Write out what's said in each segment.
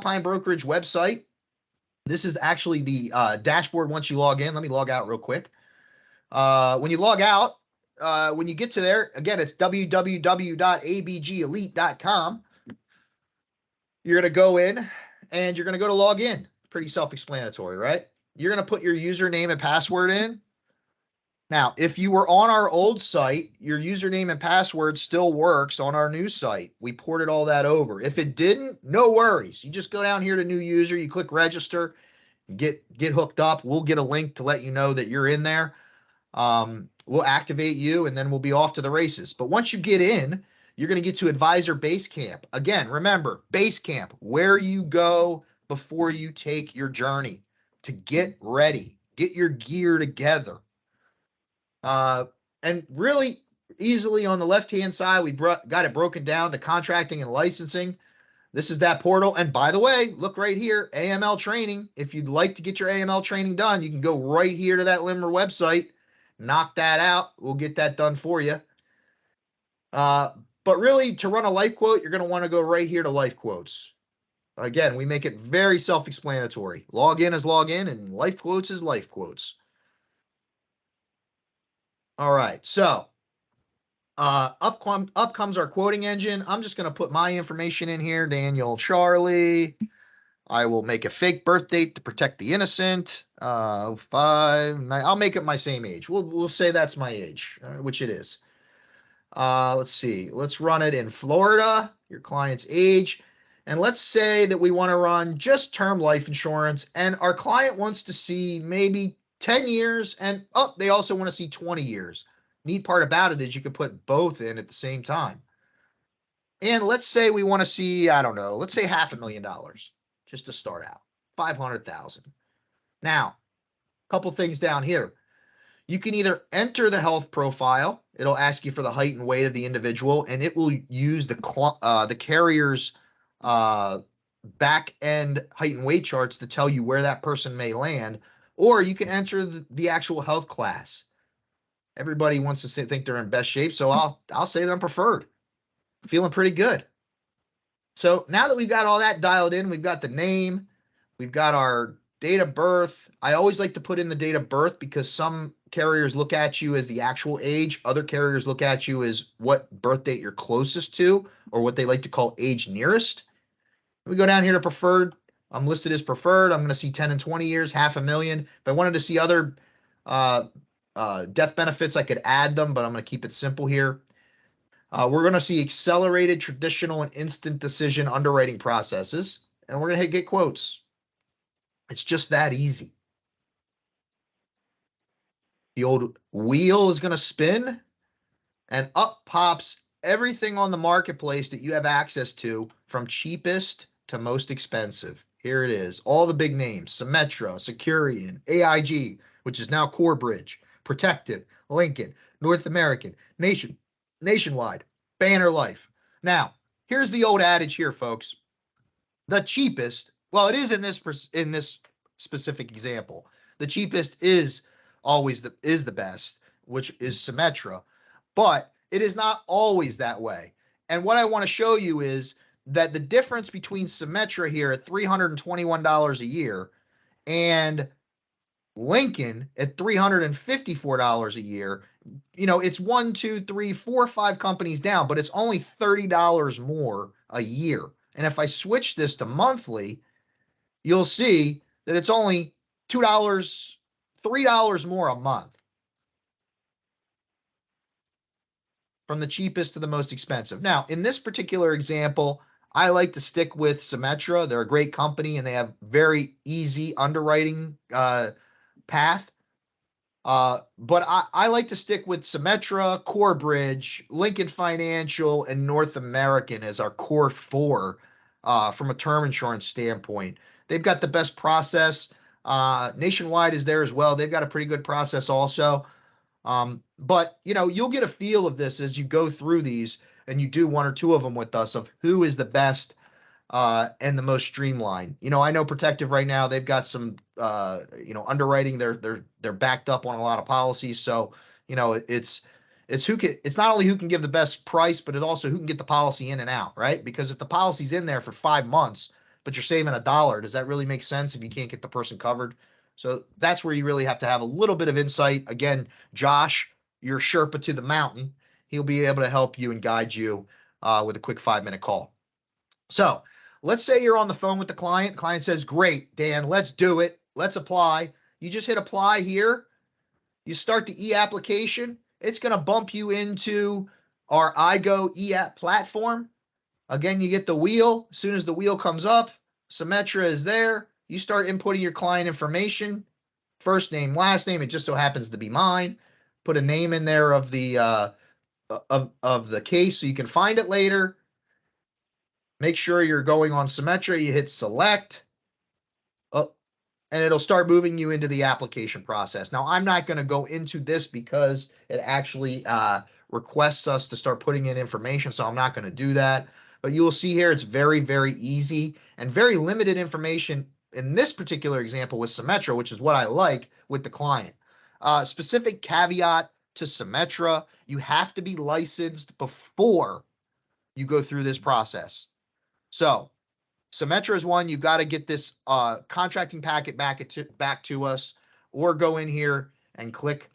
Alpine Brokerage website. This is actually the dashboard once you log in. Let me log out real quick. When you log out, when you get to there, again, it's www.abgelite.com. You're going to go in and you're going to go to log in. Pretty self-explanatory, right? You're going to put your username and password in. Now, if you were on our old site, your username and password still works on our new site. We ported all that over. If it didn't, no worries. You just go down here to new user, you click register, get hooked up. We'll get a link to let you know that you're in there. We'll activate you and then we'll be off to the races. But once you get in, you're going to get to Advisor BASECAMP. Again, remember, BASECAMP, where you go before you take your journey to get ready, get your gear together. And really easily on the left-hand side, we've got it broken down to contracting and licensing. This is that portal. And by the way, look right here, AML training. If you'd like to get your AML training done, you can go right here to that LIMR website, knock that out. We'll get that done for you. But really, to run a life quote, you're going to want to go right here to life quotes. Again, we make it very self-explanatory. Log in is log in, and life quotes is life quotes. All right, so up comes our quoting engine. I'm just going to put my information in here, Daniel Charlie. I will make a fake birth date to protect the innocent. 5, 9. I'll make it my same age. We'll say that's my age, which it is. Let's see. Let's run it in Florida, your client's age. And let's say that we want to run just term life insurance, and our client wants to see maybe 10 years, and they also want to see 20 years. Neat part about it is you can put both in at the same time. And let's say we want to see, I don't know, let's say $500,000 just to start out, 500,000. Now, a couple things down here. You can either enter the health profile. It'll ask you for the height and weight of the individual, and it will use the carrier's back end height and weight charts to tell you where that person may land. Or you can enter the actual health class. Everybody wants to think they're in best shape, so I'll say that I'm preferred. Feeling pretty good. So now that we've got all that dialed in, we've got the name, we've got our date of birth. I always like to put in the date of birth because some carriers look at you as the actual age. Other carriers look at you as what birth date you're closest to, or what they like to call age nearest. We go down here to preferred. I'm listed as preferred. I'm going to see 10 and 20 years, $500,000. If I wanted to see other death benefits, I could add them, but I'm going to keep it simple here. We're going to see accelerated, traditional, and instant decision underwriting processes, and we're going to hit get quotes. It's just that easy. The old wheel is going to spin, and up pops everything on the marketplace that you have access to, from cheapest to most expensive. Here it is. All the big names: Symetra, Securian, AIG, which is now Brokerage, Protective, Lincoln, North American, Nationwide, Banner Life. Now, here's the old adage here, folks. The cheapest, well, it is in this specific example. The cheapest is always the best, which is Symetra, but it is not always that way. And what I want to show you is that the difference between Symetra here at $321 a year and Lincoln at $354 a year, it's 1, 2, 3, 4, 5 companies down, but it's only $30 more a year. And if I switch this to monthly, you'll see that it's only $2, $3 more a month from the cheapest to the most expensive. Now, in this particular example, I like to stick with Symetra. They're a great company and they have very easy underwriting path. But I like to stick with Symetra, Brokerage, Lincoln Financial, and North American as our core 4 from a term insurance standpoint. They've got the best process. Nationwide is there as well. They've got a pretty good process also. But you'll get a feel of this as you go through these and you do 1 or 2 of them with us, of who is the best and the most streamlined. I know Protective right now, they've got some underwriting. They're backed up on a lot of policies. So, it's not only who can give the best price, but it's also who can get the policy in and out, right? Because if the policy's in there for 5 months, but you're saving $1. Does that really make sense if you can't get the person covered? So that's where you really have to have a little bit of insight. Again, Josh, your Sherpa to the mountain, he'll be able to help you and guide you with a quick 5-minute call. So let's say you're on the phone with the client. The client says, great, Dan, let's do it. Let's apply. You just hit apply here. You start the e-application. It's going to bump you into our iGo e-app platform. Again, you get the wheel. As soon as the wheel comes up, Symetra is there. You start inputting your client information, first name, last name. It just so happens to be mine. Put a name in there of the case so you can find it later. Make sure you're going on Symetra. You hit select. And it'll start moving you into the application process. Now, I'm not going to go into this because it actually requests us to start putting in information, so I'm not going to do that. But you will see here it's very, very easy and very limited information in this particular example with Symetra, which is what I like with the client. Specific caveat to Symetra, you have to be licensed before you go through this process. So Symetra is one. You've got to get this contracting packet back to us, or go in here and click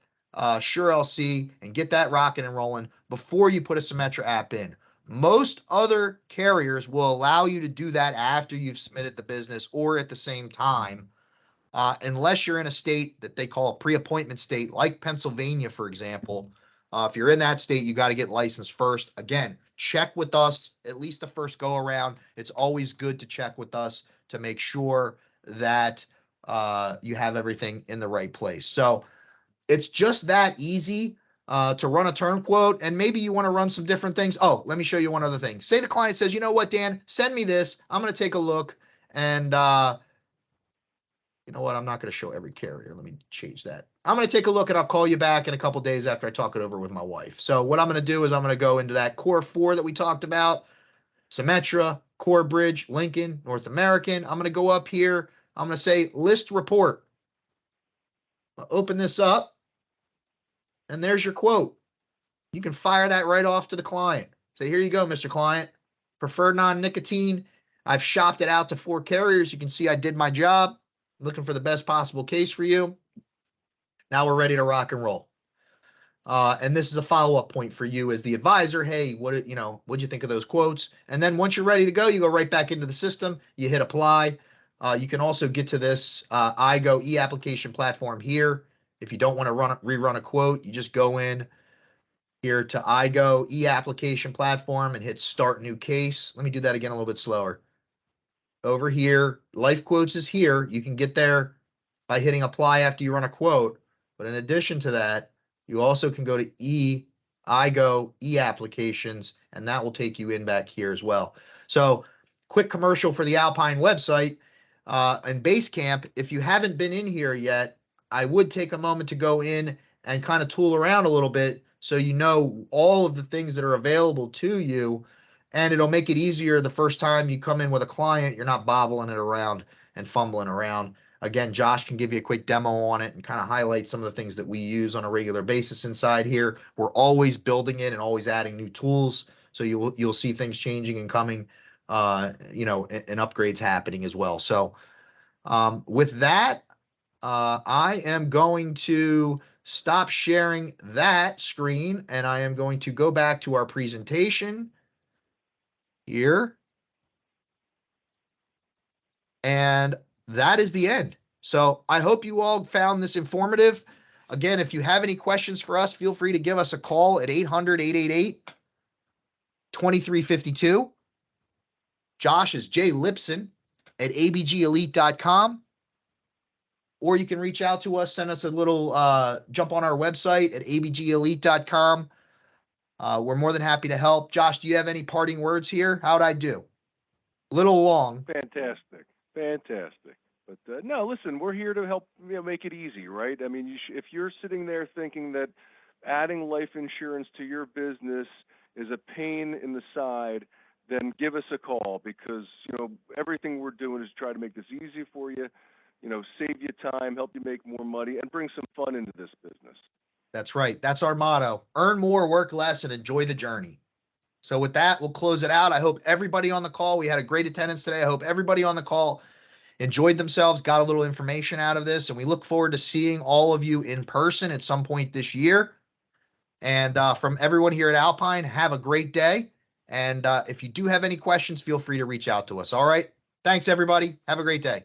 Sure LC and get that rocking and rolling before you put a Symetra app in. Most other carriers will allow you to do that after you've submitted the business or at the same time, unless you're in a state that they call a pre-appointment state, like Pennsylvania, for example. If you're in that state, you got to get licensed first. Again, check with us at least the first go around. It's always good to check with us to make sure that you have everything in the right place. So it's just that easy to run a term quote, and maybe you want to run some different things. Oh, let me show you one other thing. Say the client says, you know what, Dan, send me this. I'm going to take a look, and you know what? I'm not going to show every carrier. Let me change that. I'm going to take a look and I'll call you back in a couple days after I talk it over with my wife. So what I'm going to do is I'm going to go into that core 4 that we talked about: Symetra, Corebridge, Lincoln, North American. I'm going to go up here. I'm going to say list report. I'll open this up, and there's your quote. You can fire that right off to the client. Say, here you go, Mr. Client. Preferred non-nicotine. I've shopped it out to 4 carriers. You can see I did my job. Looking for the best possible case for you. Now we're ready to rock and roll. And this is a follow-up point for you as the advisor. Hey, what'd you think of those quotes? And then once you're ready to go, you go right back into the system. You hit apply. You can also get to this iGo e-application platform here. If you don't want to rerun a quote, you just go in here to iGo e-application platform and hit start new case. Let me do that again a little bit slower. Over here, life quotes is here. You can get there by hitting apply after you run a quote. But in addition to that, you also can go to iGo e-applications, and that will take you in back here as well. So quick commercial for the Alpine website and BASECAMP. If you haven't been in here yet, I would take a moment to go in and kind of tool around a little bit so you know all of the things that are available to you. And it'll make it easier the first time you come in with a client. You're not bobbling it around and fumbling around. Again, Josh can give you a quick demo on it and kind of highlight some of the things that we use on a regular basis inside here. We're always building it and always adding new tools. So you'll see things changing and coming, and upgrades happening as well. So with that, I am going to stop sharing that screen, and I am going to go back to our presentation here. And that is the end. So I hope you all found this informative. Again, if you have any questions for us, feel free to give us a call at 800-888-2352. Josh is J. Lipson at abgelite.com. Or you can reach out to us, send us a little jump on our website at abgelite.com. We're more than happy to help. Josh, do you have any parting words here? How'd I do? A little long. Fantastic. But no, listen, we're here to help make it easy, right? I mean, if you're sitting there thinking that adding life insurance to your business is a pain in the side, then give us a call, because everything we're doing is try to make this easy for you, save you time, help you make more money, and bring some fun into this business. That's right. That's our motto. Earn more, work less, and enjoy the journey. So with that, we'll close it out. I hope everybody on the call, we had a great attendance today. I hope everybody on the call enjoyed themselves, got a little information out of this, and we look forward to seeing all of you in person at some point this year. And from everyone here at Alpine, have a great day. And if you do have any questions, feel free to reach out to us. All right. Thanks, everybody. Have a great day.